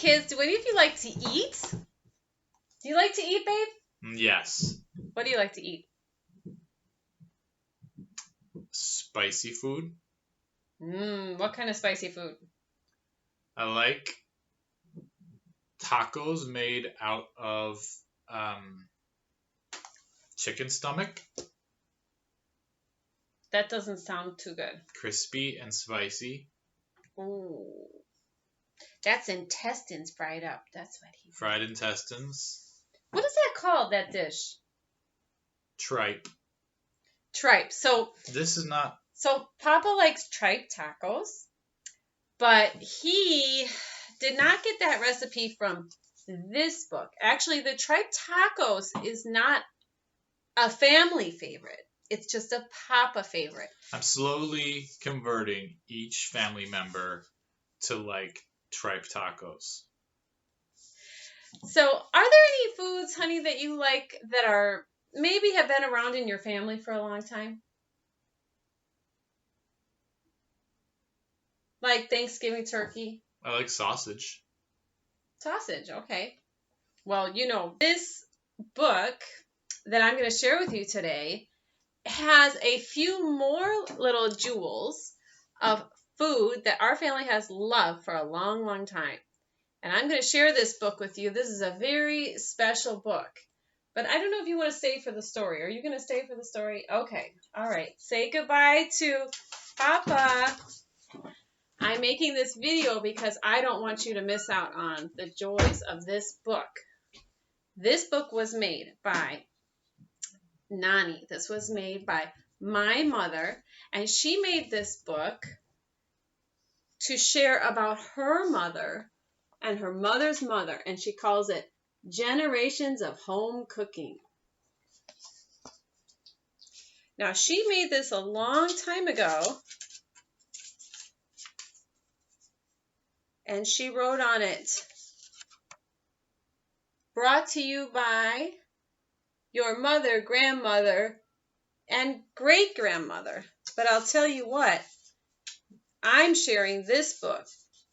kids, do any of you like to eat? Do you like to eat, babe? Yes. What do you like to eat? Spicy food. What kind of spicy food? I like tacos made out of chicken stomach. That doesn't sound too good. Crispy and spicy. Ooh. That's intestines fried up. That's what he said. Fried intestines. What is that called, that dish? Tripe. Tripe. So Papa likes tripe tacos, but he did not get that recipe from this book. Actually, the tripe tacos is not a family favorite. It's just a Papa favorite. I'm slowly converting each family member to like tripe tacos. So, are there any foods, honey, that you like that are maybe have been around in your family for a long time? Like Thanksgiving turkey? I like sausage. Sausage, okay. Well, this book that I'm going to share with you today has a few more little jewels of food that our family has loved for a long, long time. And I'm going to share this book with you. This is a very special book. But I don't know if you want to stay for the story. Are you going to stay for the story? Okay. All right. Say goodbye to Papa. I'm making this video because I don't want you to miss out on the joys of this book. This book was made by Noni. This was made by my mother, and she made this book to share about her mother and her mother's mother, and she calls it Generations of Home Cooking. Now, she made this a long time ago, and she wrote on it, brought to you by your mother, grandmother, and great-grandmother. But I'll tell you what, I'm sharing this book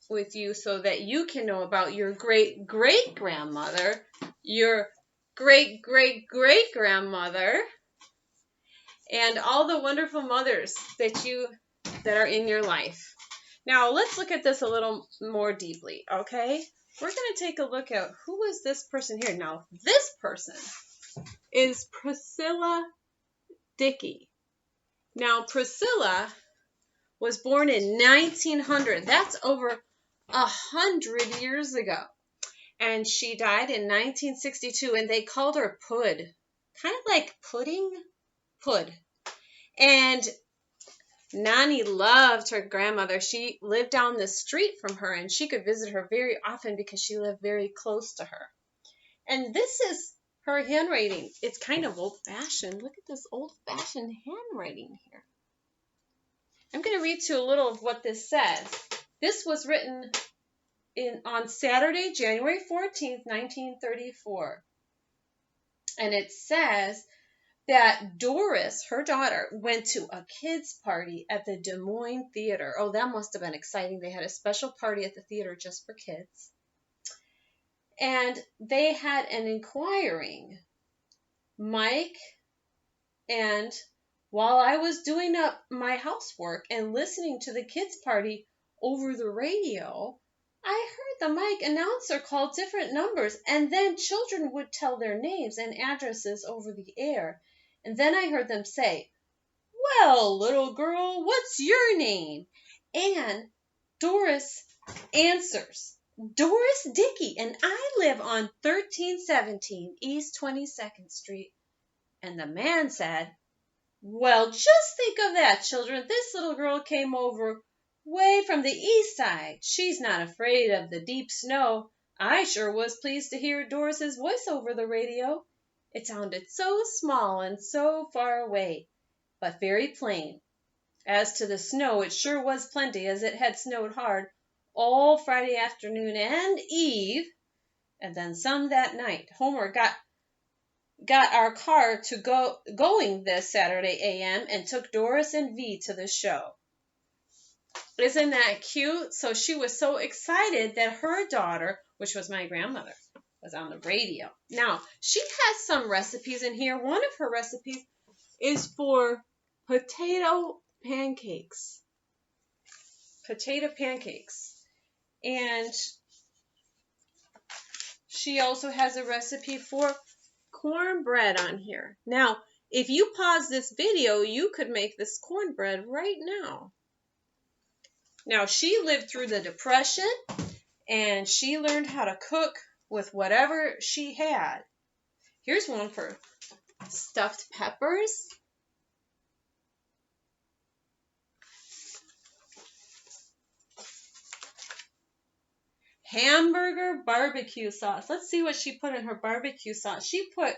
with you so that you can know about your great-great-grandmother, your great-great-great-grandmother, and all the wonderful mothers that are in your life. Now, let's look at this a little more deeply, okay? We're going to take a look at who is this person here. Now, this person is Priscilla Dickey. Now, Priscilla was born in 1900. That's over 100 years ago. And she died in 1962, and they called her Pud. Kind of like pudding? Pud. And Noni loved her grandmother. She lived down the street from her, and she could visit her very often because she lived very close to her. And this is her handwriting. It's kind of old-fashioned. Look at this old-fashioned handwriting here. I'm going to read to you a little of what this says. This was written on Saturday, January 14th, 1934. And it says that Doris, her daughter, went to a kids' party at the Des Moines Theater. Oh, that must have been exciting. They had a special party at the theater just for kids. And they had an inquiring Mike, and while I was doing up my housework and listening to the kids' party over the radio, I heard the Mike announcer call different numbers, and then children would tell their names and addresses over the air. And then I heard them say, "Well, little girl, what's your name?" And Doris answers, "Doris Dickey, and I live on 1317 East 22nd Street." And the man said, "Well, just think of that, children. This little girl came over way from the east side. She's not afraid of the deep snow. I sure was pleased to hear Doris's voice over the radio. It sounded so small and so far away, but very plain. As to the snow, it sure was plenty, as it had snowed hard all Friday afternoon and eve, and then some that night. Homer got our car going this Saturday a.m. and took Doris and V to the show." Isn't that cute? So she was so excited that her daughter, which was my grandmother, was on the radio. Now, she has some recipes in here. One of her recipes is for potato pancakes. Potato pancakes. And she also has a recipe for cornbread on here. Now, if you pause this video, you could make this cornbread right now. Now, she lived through the Depression, and she learned how to cook with whatever she had. Here's one for stuffed peppers. Hamburger BBQ sauce. Let's see what she put in her barbecue sauce. She put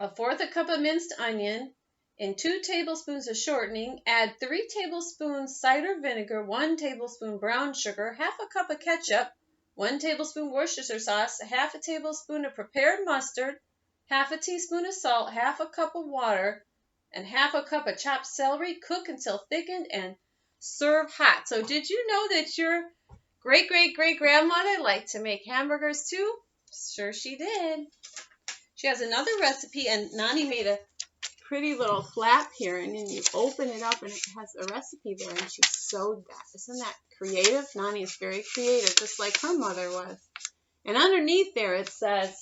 1/4 cup of minced onion in 2 tablespoons of shortening. Add 3 tablespoons cider vinegar, 1 tablespoon brown sugar, 1/2 cup of ketchup, 1 tablespoon Worcestershire sauce, 1/2 tablespoon of prepared mustard, 1/2 teaspoon of salt, 1/2 cup of water, and 1/2 cup of chopped celery. Cook until thickened and serve hot. So did you know that your great-great-great-grandmother liked to make hamburgers too? Sure she did. She has another recipe, and Noni made a pretty little flap here, and then you open it up and it has a recipe there, and she sewed that. Isn't that creative? Noni is very creative, just like her mother was. And underneath there it says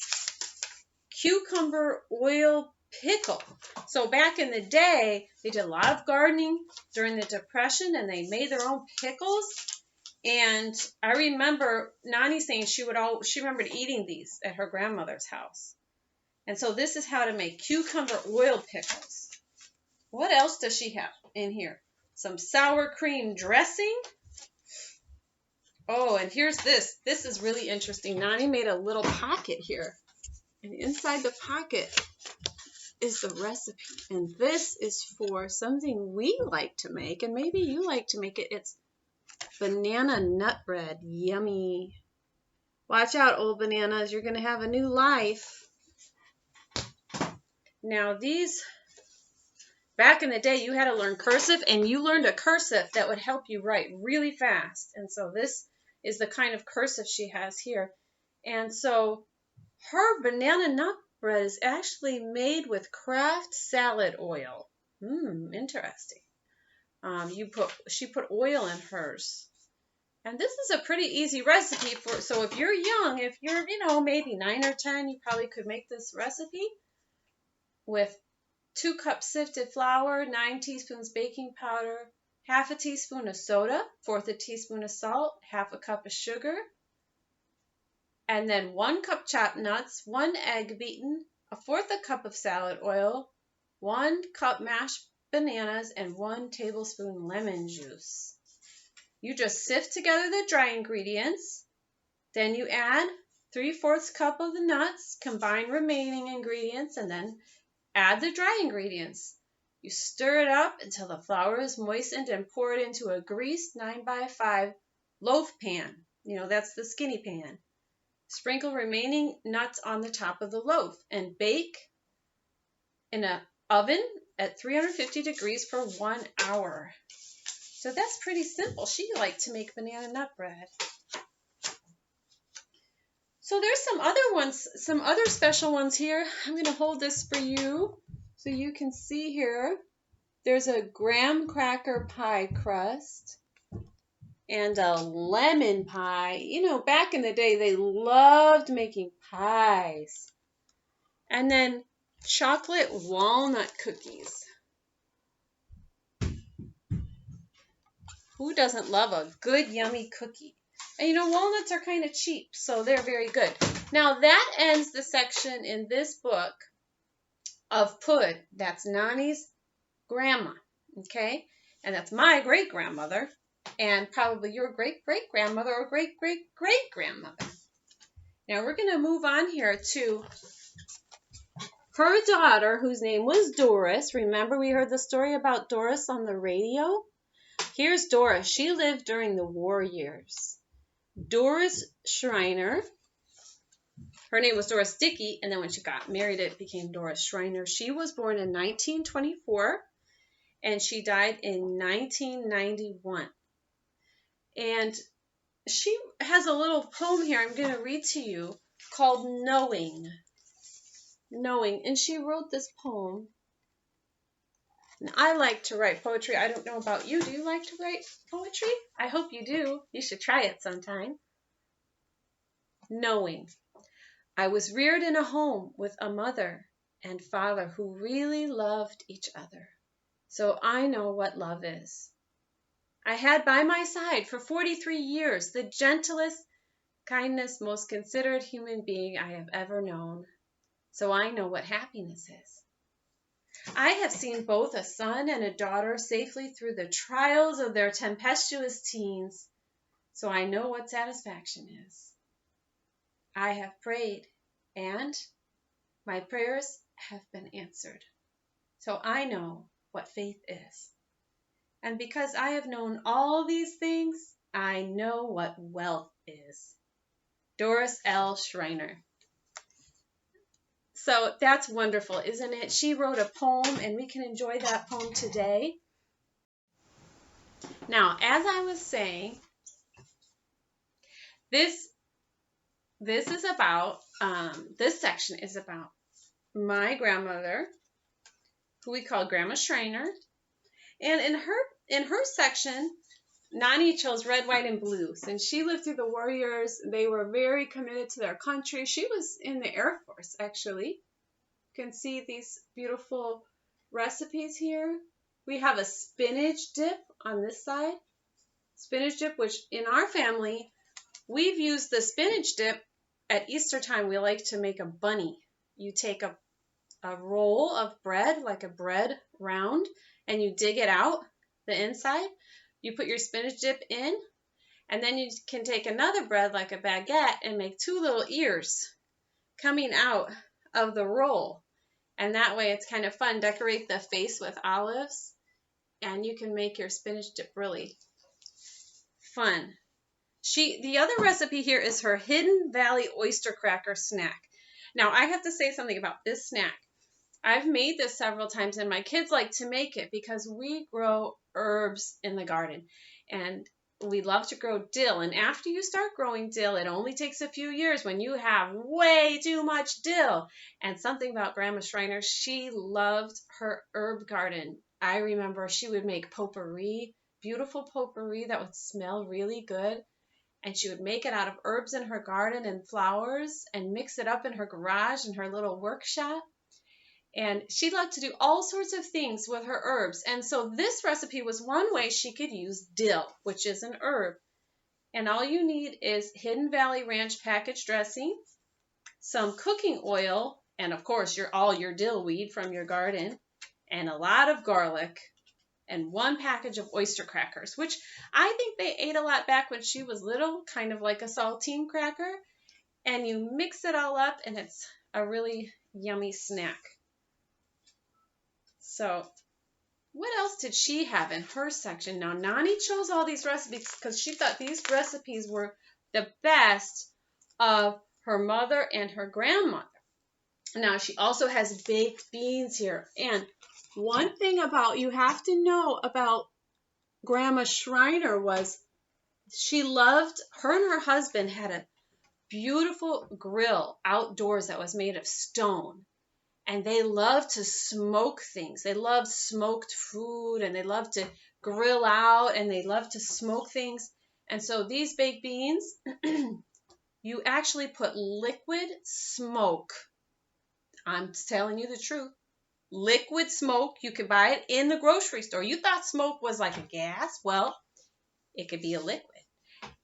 cucumber oil pickle. So back in the day, they did a lot of gardening during the Depression, and they made their own pickles. And I remember Noni saying she remembered eating these at her grandmother's house. And so this is how to make cucumber oil pickles. What else does she have in here? Some sour cream dressing. Oh, and here's this. This is really interesting. Noni made a little pocket here. And inside the pocket is the recipe. And this is for something we like to make. And maybe you like to make it. It's banana nut bread. Yummy. Watch out, old bananas. You're going to have a new life. Now these, back in the day, you had to learn cursive, and you learned a cursive that would help you write really fast. And so this is the kind of cursive she has here. And so her banana nut bread is actually made with Kraft salad oil. Interesting. She put oil in hers. And this is a pretty easy recipe so if you're young, if you're, maybe 9 or 10, you probably could make this recipe with 2 cups sifted flour, 9 teaspoons baking powder, 1/2 teaspoon of soda, 1/4 teaspoon of salt, 1/2 cup of sugar, and then 1 cup chopped nuts, 1 egg beaten, 1/4 cup of salad oil, 1 cup mashed bananas, and 1 tablespoon lemon juice. You just sift together the dry ingredients. Then you add 3/4 cup of the nuts, combine remaining ingredients, and then add the dry ingredients. You stir it up until the flour is moistened and pour it into a greased 9x5 loaf pan. That's the skinny pan. Sprinkle remaining nuts on the top of the loaf and bake in an oven at 350 degrees for 1 hour. So that's pretty simple. She liked to make banana nut bread. So there's some other special ones here. I'm going to hold this for you so you can see here. There's a graham cracker pie crust and a lemon pie. Back in the day, they loved making pies. And then chocolate walnut cookies. Who doesn't love a good, yummy cookie? And walnuts are kind of cheap, so they're very good. Now, that ends the section in this book of Pud. That's Noni's grandma, okay? And that's my great-grandmother, and probably your great-great-grandmother or great-great-great-grandmother. Now, we're going to move on here to her daughter, whose name was Doris. Remember, we heard the story about Doris on the radio? Here's Doris. She lived during the war years. Doris Schreiner. Her name was Doris Dickey, and then when she got married, it became Doris Schreiner. She was born in 1924, and she died in 1991. And she has a little poem here I'm going to read to you called Knowing. Knowing. And she wrote this poem. And I like to write poetry. I don't know about you. Do you like to write poetry? I hope you do. You should try it sometime. Knowing. I was reared in a home with a mother and father who really loved each other. So I know what love is. I had by my side for 43 years the gentlest, kindest, most considerate human being I have ever known. So I know what happiness is. I have seen both a son and a daughter safely through the trials of their tempestuous teens. So I know what satisfaction is. I have prayed, and my prayers have been answered. So I know what faith is. And because I have known all these things, I know what wealth is. Doris L. Schreiner. So that's wonderful, isn't it? She wrote a poem, and we can enjoy that poem today. Now, as I was saying, this is about, this section is about my grandmother, who we call Grandma Schreiner. And in her section, Noni chose red, white, and blue. And she lived through the warriors. They were very committed to their country. She was in the Air Force, actually. You can see these beautiful recipes here. We have a spinach dip on this side. Spinach dip, which in our family, we've used the spinach dip at Easter time. We like to make a bunny. You take a roll of bread, like a bread round, and you dig it out, the inside. You put your spinach dip in, and then you can take another bread, like a baguette, and make two little ears coming out of the roll. And that way it's kind of fun. Decorate the face with olives, and you can make your spinach dip really fun. The other recipe here is her Hidden Valley Oyster Cracker snack. Now, I have to say something about this snack. I've made this several times, and my kids like to make it because we grow herbs in the garden, and we love to grow dill. And after you start growing dill, it only takes a few years when you have way too much dill. And something about Grandma Schreiner, she loved her herb garden. I remember she would make potpourri, beautiful potpourri that would smell really good. And she would make it out of herbs in her garden and flowers and mix it up in her garage and her little workshop. And she loved to do all sorts of things with her herbs. And so this recipe was one way she could use dill, which is an herb. And all you need is Hidden Valley Ranch package dressing, some cooking oil, and of course all your dill weed from your garden, and a lot of garlic, and one package of oyster crackers, which I think they ate a lot back when she was little, kind of like a saltine cracker. And you mix it all up, and it's a really yummy snack. So what else did she have in her section? Now, Noni chose all these recipes because she thought these recipes were the best of her mother and her grandmother. Now, she also has baked beans here. And one thing you have to know about Grandma Schreiner was her and her husband had a beautiful grill outdoors that was made of stone. And they loved to smoke things. They loved smoked food, and they loved to grill out, and they loved to smoke things. And so these baked beans, you actually put liquid smoke. I'm telling you the truth. Liquid smoke. You could buy it in the grocery store. You thought smoke was like a gas? Well, it could be a liquid.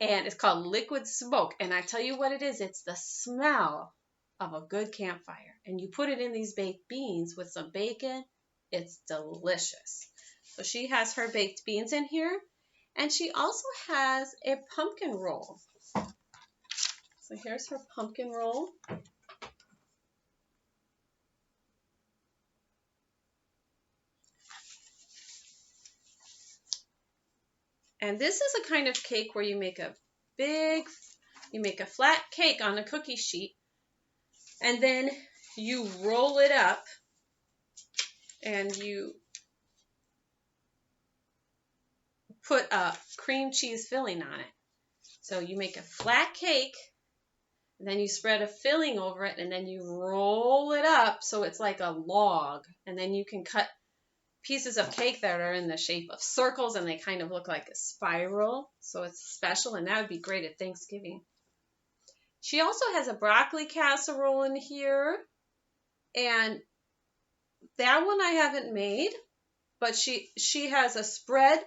And it's called liquid smoke. And I tell you what it is. It's the smell of a good campfire. And you put it in these baked beans with some bacon. It's delicious. So she has her baked beans in here. And she also has a pumpkin roll. So here's her pumpkin roll. And this is a kind of cake where you make a flat cake on a cookie sheet, and then you roll it up, and you put a cream cheese filling on it. So you make a flat cake, and then you spread a filling over it, and then you roll it up so it's like a log. And then you can cut pieces of cake that are in the shape of circles, and they kind of look like a spiral. So it's special, and that would be great at Thanksgiving. She also has a broccoli casserole in here, and that one I haven't made, but she has a spread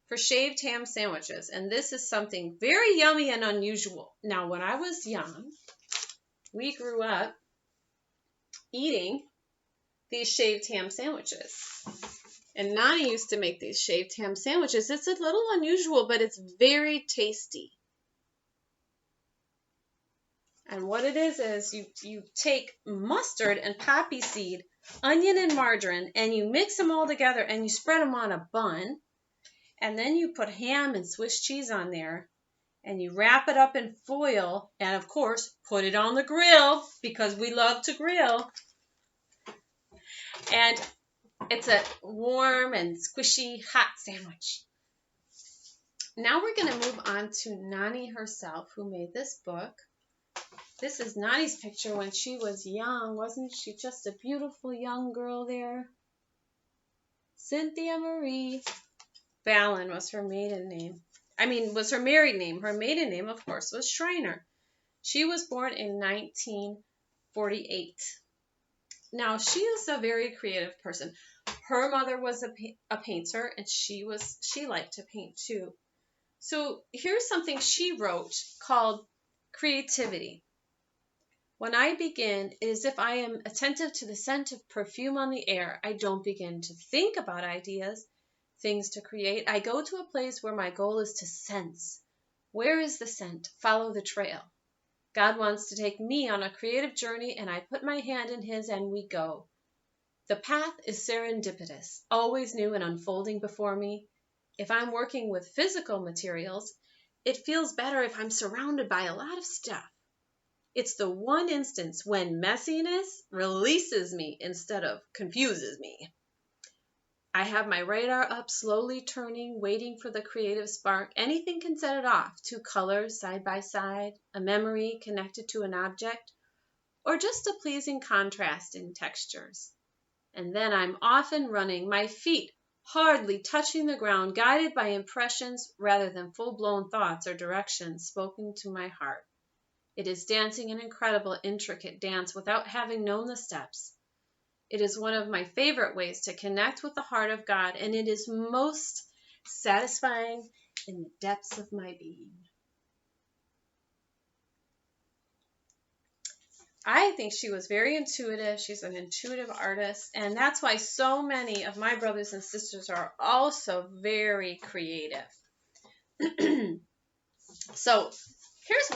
for shaved ham sandwiches, and this is something very yummy and unusual. Now, when I was young, we grew up eating these shaved ham sandwiches, and Nani used to make these shaved ham sandwiches. It's a little unusual, but it's very tasty. And what it is you take mustard and poppy seed, onion and margarine, and you mix them all together, and you spread them on a bun. And then you put ham and Swiss cheese on there, and you wrap it up in foil, and of course, put it on the grill, because we love to grill. And it's a warm and squishy hot sandwich. Now we're going to move on to Nani herself, who made this book. This is Nani's picture when she was young. Wasn't she just a beautiful young girl there? Cynthia Marie Fallon was her maiden name. Was her married name. Her maiden name, of course, was Schreiner. She was born in 1948. Now, she is a very creative person. Her mother was a painter, and she liked to paint too. So here's something she wrote called Creativity. When I begin, it is if I am attentive to the scent of perfume on the air. I don't begin to think about ideas, things to create. I go to a place where my goal is to sense. Where is the scent? Follow the trail. God wants to take me on a creative journey, and I put my hand in his, and we go. The path is serendipitous, always new and unfolding before me. If I'm working with physical materials, it feels better if I'm surrounded by a lot of stuff. It's the one instance when messiness releases me instead of confuses me. I have my radar up, slowly turning, waiting for the creative spark. Anything can set it off. Two colors side by side, a memory connected to an object, or just a pleasing contrast in textures. And then I'm off and running, my feet hardly touching the ground, guided by impressions rather than full-blown thoughts or directions spoken to my heart. It is dancing an incredible, intricate dance without having known the steps. It is one of my favorite ways to connect with the heart of God, and it is most satisfying in the depths of my being. I think she was very intuitive. She's an intuitive artist, and that's why so many of my brothers and sisters are also very creative. So here's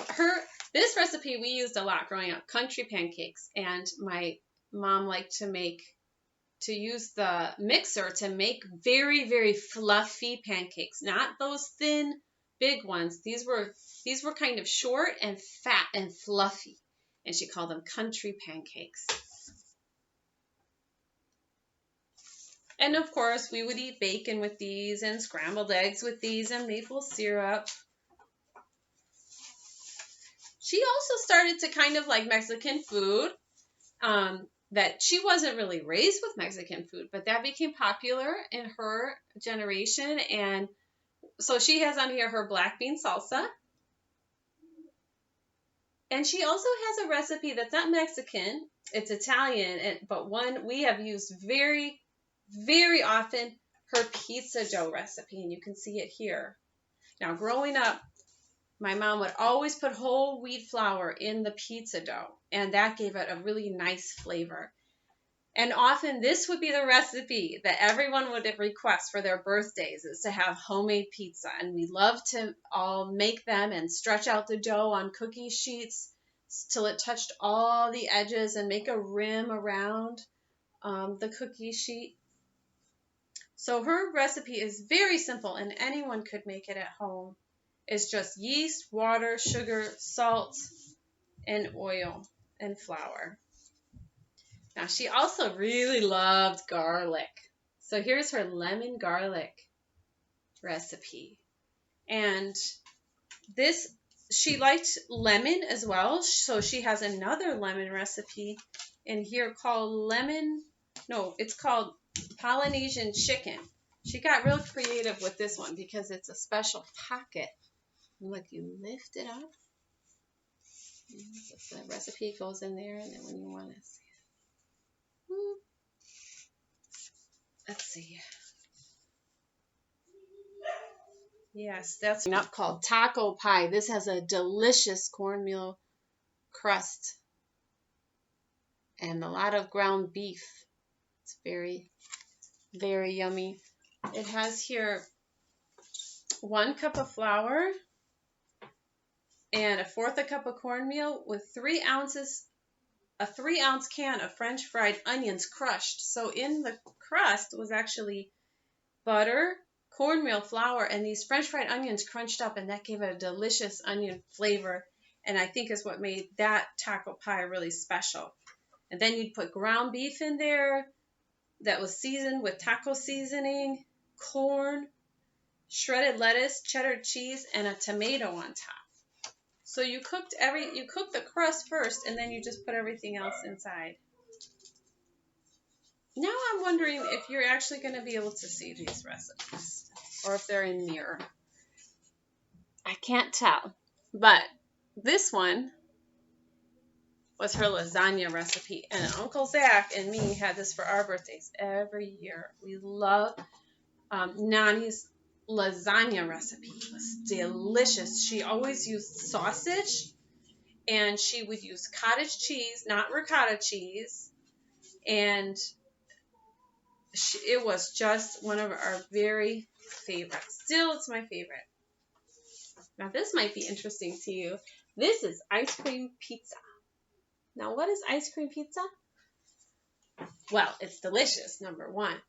this recipe we used a lot growing up, country pancakes, and my mom liked to use the mixer to make very, very fluffy pancakes, not those thin, big ones. These were kind of short and fat and fluffy, and she called them country pancakes. And of course, we would eat bacon with these, and scrambled eggs with these, and maple syrup. She also started to kind of like Mexican food. That she wasn't really raised with Mexican food, but that became popular in her generation. And so she has on here her black bean salsa. And she also has a recipe that's not Mexican, it's Italian, but one we have used very, very often, her pizza dough recipe, and you can see it here. Now, growing up, my mom would always put whole wheat flour in the pizza dough, and that gave it a really nice flavor. And often this would be the recipe that everyone would request for their birthdays, is to have homemade pizza. And we love to all make them and stretch out the dough on cookie sheets till it touched all the edges and make a rim around the cookie sheet. So her recipe is very simple, and anyone could make it at home. It's just yeast, water, sugar, salt, and oil and flour. Now, she also really loved garlic. So here's her lemon garlic recipe. And this, she liked lemon as well, so she has another lemon recipe in here called it's called Polynesian Chicken. She got real creative with this one because it's a special pocket. Look, you lift it up. The recipe goes in there, and then when you want to see it, let's see. Yes, that's not called taco pie. This has a delicious cornmeal crust and a lot of ground beef. It's very, very yummy. It has here 1 cup of flour and 1/4 cup of cornmeal with 3 ounces, a 3-ounce can of French fried onions crushed. So in the crust was actually butter, cornmeal, flour, and these French fried onions crunched up, and that gave it a delicious onion flavor, and I think is what made that taco pie really special. And then you'd put ground beef in there that was seasoned with taco seasoning, corn, shredded lettuce, cheddar cheese, and a tomato on top. So you cooked the crust first, and then you just put everything else inside. Now I'm wondering if you're actually going to be able to see these recipes, or if they're in mirror. I can't tell, but this one was her lasagna recipe, and Uncle Zach and me had this for our birthdays every year. We love Noni's lasagna recipe. It was delicious. She always used sausage, and she would use cottage cheese, not ricotta cheese, and it was just one of our very favorites. Still, it's my favorite. Now, this might be interesting to you. This is ice cream pizza. Now, what is ice cream pizza? Well, it's delicious, number one.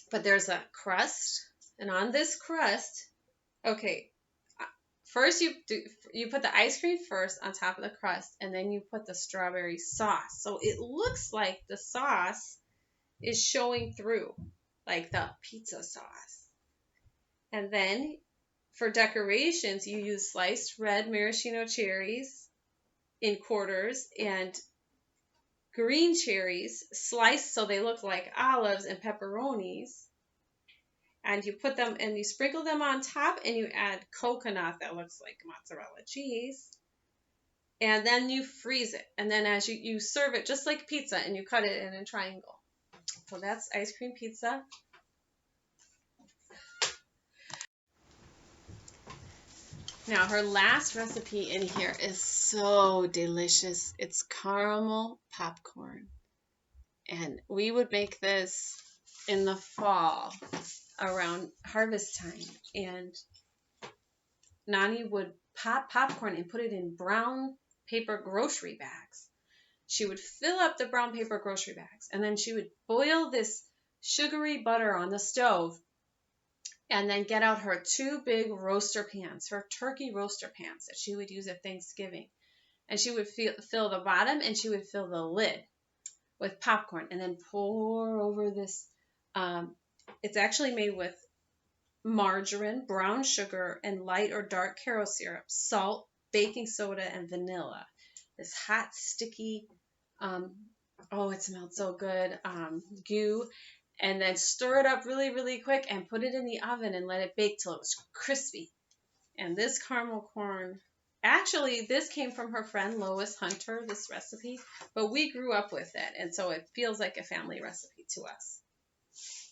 But there's a crust, and on this crust, okay, first you put the ice cream first on top of the crust, and then you put the strawberry sauce. So it looks like the sauce is showing through, like the pizza sauce. And then for decorations, you use sliced red maraschino cherries in quarters and green cherries sliced so they look like olives and pepperonis. And you put them and you sprinkle them on top, and you add coconut that looks like mozzarella cheese. And then you freeze it. And then as you serve it just like pizza, and you cut it in a triangle. So that's ice cream pizza. Now, her last recipe in here is so delicious. It's caramel popcorn. And we would make this in the fall around harvest time. And Noni would pop popcorn and put it in brown paper grocery bags. She would fill up the brown paper grocery bags, and then she would boil this sugary butter on the stove, and then get out her 2 big roaster pans, her turkey roaster pans that she would use at Thanksgiving. And she would fill the bottom, and she would fill the lid with popcorn, and then pour over this. It's actually made with margarine, brown sugar, and light or dark Karo syrup, salt, baking soda, and vanilla. This hot, sticky, it smelled so good, goo, and then stir it up really, really quick and put it in the oven and let it bake till it was crispy. And this caramel corn, actually, this came from her friend Lois Hunter, this recipe, but we grew up with it, and so it feels like a family recipe to us.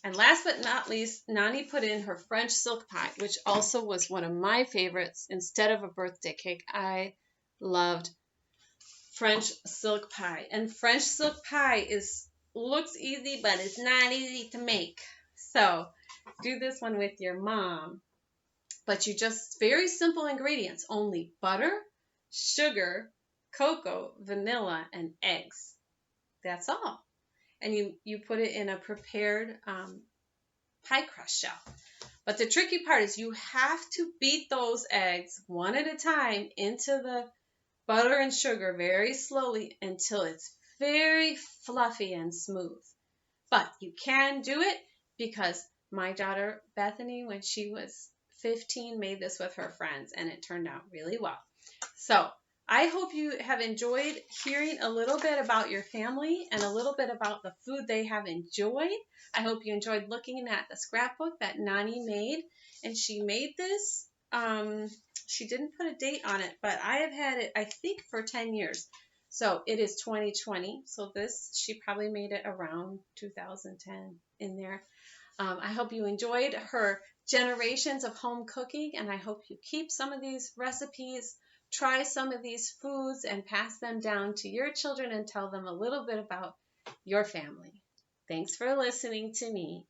And last but not least, Noni put in her French silk pie, which also was one of my favorites. Instead of a birthday cake, I loved French silk pie. And French silk pie looks easy, but it's not easy to make. So do this one with your mom. But very simple ingredients, only butter, sugar, cocoa, vanilla, and eggs. That's all. And you put it in a prepared pie crust shell. But the tricky part is you have to beat those eggs one at a time into the butter and sugar very slowly until it's very fluffy and smooth. But you can do it because My daughter Bethany, when she was 15, made this with her friends, and it turned out really well. So I hope you have enjoyed hearing a little bit about your family and a little bit about the food they have enjoyed. I hope you enjoyed looking at the scrapbook that Noni made, and she made this. She didn't put a date on it, but I have had it, I think, for 10 years. So it is 2020. So this, she probably made it around 2010 in there. I hope you enjoyed her generations of home cooking, and I hope you keep some of these recipes, try some of these foods, and pass them down to your children and tell them a little bit about your family. Thanks for listening to me.